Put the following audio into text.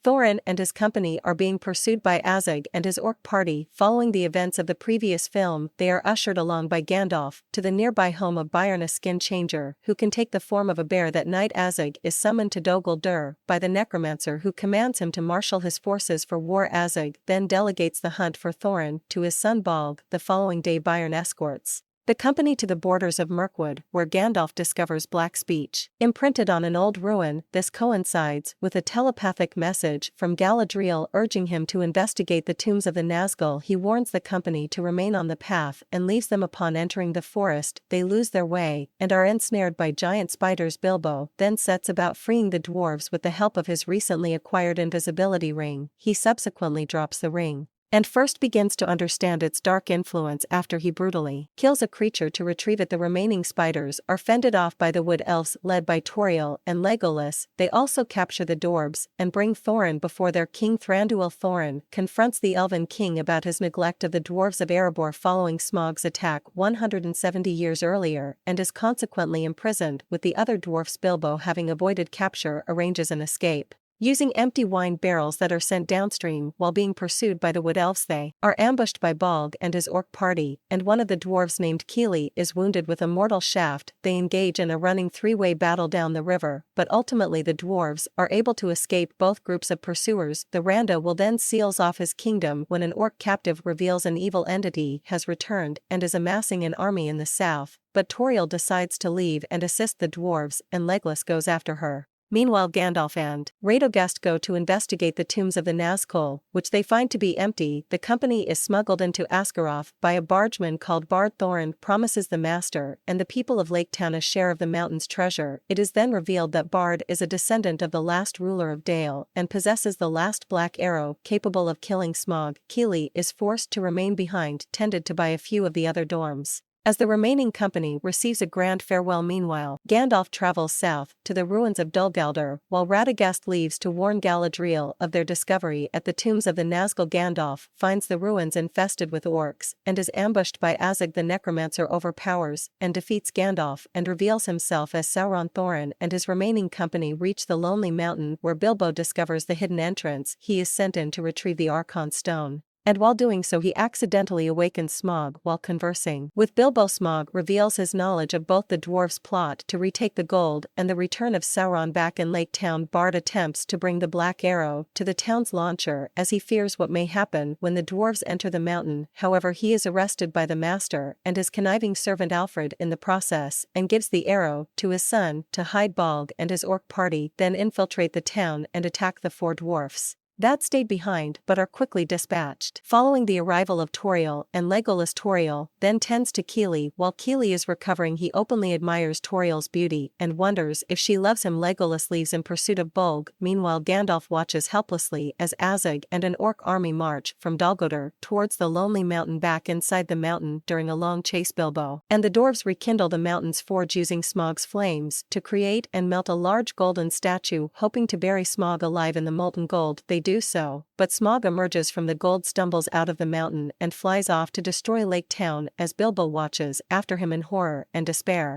Thorin and his company are being pursued by Azog and his orc party. Following the events of the previous film, they are ushered along by Gandalf to the nearby home of Byrne, a skin changer, who can take the form of a bear. That night Azog is summoned to Dol Guldur by the necromancer, who commands him to marshal his forces for war. Azog then delegates the hunt for Thorin to his son Bolg. The following day Byrne escorts the company to the borders of Mirkwood, where Gandalf discovers black speech imprinted on an old ruin. This coincides with a telepathic message from Galadriel urging him to investigate the tombs of the Nazgul. He warns the company to remain on the path and leaves them. Upon entering the forest, they lose their way and are ensnared by giant spiders. Bilbo then sets about freeing the dwarves with the help of his recently acquired invisibility ring. He subsequently drops the ring and first begins to understand its dark influence after he brutally kills a creature to retrieve it. The remaining spiders are fended off by the wood elves led by Tauriel and Legolas. They also capture the dwarves and bring Thorin before their king Thranduil. Thorin confronts the elven king about his neglect of the dwarves of Erebor following Smaug's attack 170 years earlier, and is consequently imprisoned with the other dwarfs. Bilbo, having avoided capture, arranges an escape using empty wine barrels that are sent downstream while being pursued by the wood elves. They are ambushed by Bolg and his orc party, and one of the dwarves named Kili is wounded with a mortal shaft. They engage in a running three-way battle down the river, but ultimately the dwarves are able to escape both groups of pursuers. The Randa will then seals off his kingdom when an orc captive reveals an evil entity has returned and is amassing an army in the south, but Tauriel decides to leave and assist the dwarves, and Legolas goes after her. Meanwhile Gandalf and Radagast go to investigate the tombs of the Nazgul, which they find to be empty. The company is smuggled into Askaroth by a bargeman called Bard. Thorin promises the Master and the people of Lake Town a share of the mountain's treasure. It is then revealed that Bard is a descendant of the last ruler of Dale and possesses the last black arrow capable of killing Smaug. Kili is forced to remain behind, tended to by a few of the other dorms, as the remaining company receives a grand farewell. Meanwhile, Gandalf travels south to the ruins of Dol Guldur, while Radagast leaves to warn Galadriel of their discovery at the tombs of the Nazgul. Gandalf finds the ruins infested with orcs and is ambushed by Azog. The necromancer overpowers and defeats Gandalf and reveals himself as Sauron. Thorin and his remaining company reach the Lonely Mountain, where Bilbo discovers the hidden entrance. He is sent in to retrieve the Archon Stone, and while doing so he accidentally awakens Smaug while conversing with Bilbo. Smaug reveals his knowledge of both the dwarves' plot to retake the gold and the return of Sauron. Back in Lake Town, Bard attempts to bring the Black Arrow to the town's launcher as he fears what may happen when the dwarves enter the mountain. However, he is arrested by the Master and his conniving servant Alfred in the process, and gives the arrow to his son to hide. Bolg and his orc party then infiltrate the town and attack the four dwarfs that stayed behind but are quickly dispatched. Following the arrival of Tauriel and Legolas, Tauriel then tends to Kili. While Kili is recovering, he openly admires Tauriel's beauty and wonders if she loves him. Legolas leaves in pursuit of Bolg. Meanwhile Gandalf watches helplessly as Azog and an orc army march from Dol Guldur towards the Lonely Mountain. Back inside the mountain during a long chase, Bilbo and the dwarves rekindle the mountain's forge using Smaug's flames to create and melt a large golden statue, hoping to bury Smaug alive in the molten gold. They do so, but Smaug emerges from the gold, stumbles out of the mountain and flies off to destroy Lake Town as Bilbo watches after him in horror and despair.